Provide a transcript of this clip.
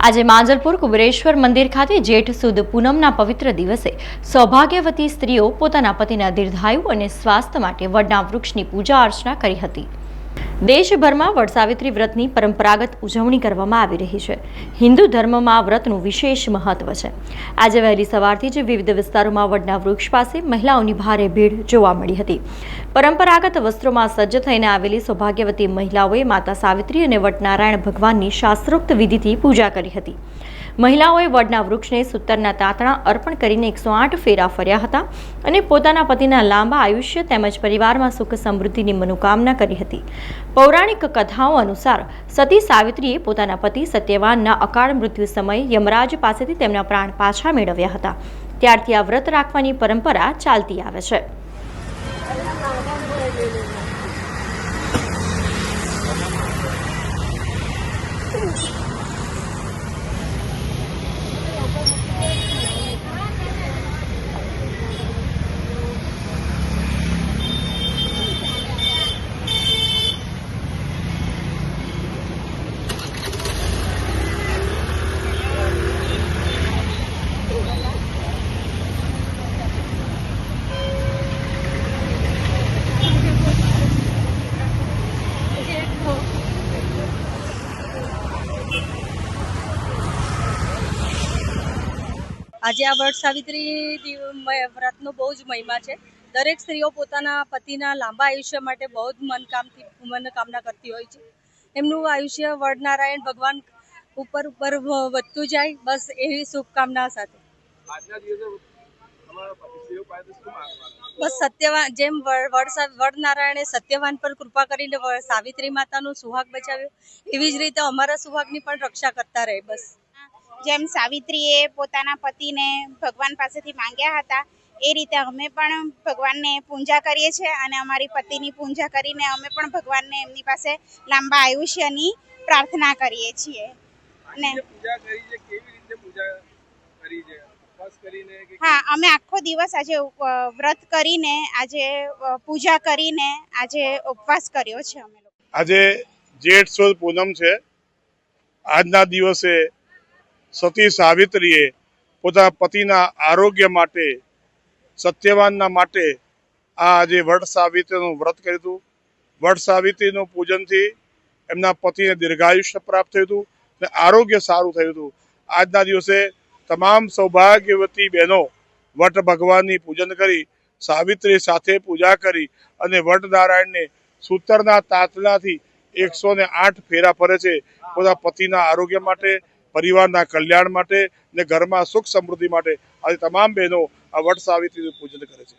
આજે માંજલપુર કુબેરેશ્વર મંદિર ખાતે જેઠ સુદ પૂનમના પવિત્ર દિવસે સૌભાગ્યવતી સ્ત્રીઓ પોતાના પતિના દીર્ઘાયુ અને સ્વાસ્થ્ય માટે વડના વૃક્ષની પૂજા અર્ચના કરી હતી। દેશભરમાં વડસાવિત્રી વ્રતની પરંપરાગત ઉજવણી કરવામાં આવી રહી છે। હિન્દુ ધર્મમાં આ વ્રતનું વિશેષ મહત્વ છે। આજે વહેલી સવારથી જ વિવિધ વિસ્તારોમાં વડના વૃક્ષ પાસે મહિલાઓની ભારે ભીડ જોવા મળી હતી। પરંપરાગત વસ્ત્રોમાં સજ્જ થઈને આવેલી સૌભાગ્યવતી મહિલાઓએ માતા સાવિત્રી અને વડનારાયણ ભગવાનની શાસ્ત્રોક્ત વિધિથી પૂજા કરી હતી। મહિલાઓએ વડના વૃક્ષને સૂતરના તાતણા અર્પણ કરીને 108 ફેરા ફર્યા હતા અને પોતાના પતિના લાંબા આયુષ્ય તેમજ પરિવારમાં સુખ સમૃદ્ધિની મનોકામના કરી હતી। પૌરાણિક કથાઓ અનુસાર સતી સાવિત્રીએ પોતાના પતિ સત્યવાનના અકાળ મૃત્યુ સમયે યમરાજ પાસેથી તેમના પ્રાણ પાછા મેળવ્યા હતા। ત્યારથી આ વ્રત રાખવાની પરંપરા ચાલતી આવે છે। આજે આ વડ સાવિત્રી વ્રતનો બહુ જ મહિમા છે। દરેક સ્ત્રીઓ પોતાના પતિના લાંબા આયુષ્ય માટે બહુ જ મનોકામના કરતી હોય છે। એમનું આયુષ્ય વડનારાયણ ભગવાન ઉપર વધતું જાય, બસ એવી શુભકામના સાથે। બસ સત્યવાન જેમ વડનારાયણે સત્યવાન પર કૃપા કરીને સાવિત્રી માતાનું સુહાગ બચાવ્યું, એવી જ રીતે અમારા સુહાગની પણ રક્ષા કરતા રહે। બસ જેમ સાવિત્રીએ પોતાના પતિને ભગવાન પાસેથી માંગ્યા હતા, એ રીતે અમે પણ ભગવાનને પૂજા કરીએ છીએ અને અમારી પતિની પૂજા કરીને અમે પણ ભગવાનને એમની પાસે લાંબા આયુષ્યની પ્રાર્થના કરીએ છીએ। અને હા, અમે આખો દિવસ આજે વ્રત કરીને આજે પૂજા કરીને આજે ઉપવાસ કર્યો છે। અમે આજે જેઠ સુદ પૂનમ છે। આજના દિવસે સતી સાવિત્રીએ પોતાના પતિના આરોગ્ય માટે, સત્યવાનના માટે આજે વડ સાવિત્રીનું વ્રત કર્યું હતું। વડ સાવિત્રીનું પૂજનથી એમના પતિને દીર્ઘાયુષ્ય પ્રાપ્ત થયું હતું અને આરોગ્ય સારું થયું હતું। આજના દિવસે તમામ સૌભાગ્યવતી બહેનો વટ ભગવાનની પૂજન કરી, સાવિત્રી સાથે પૂજા કરી અને વડનારાયણને સૂતરના તાતણાથી 108 ફેરા ફરે છે પોતાના પતિના આરોગ્ય માટે, પરિવારના કલ્યાણ માટે ને ઘરમાં સુખ સમૃદ્ધિ માટે। આજે તમામ બહેનો આ વટ સાવિત્રીનું પૂજન કરે છે।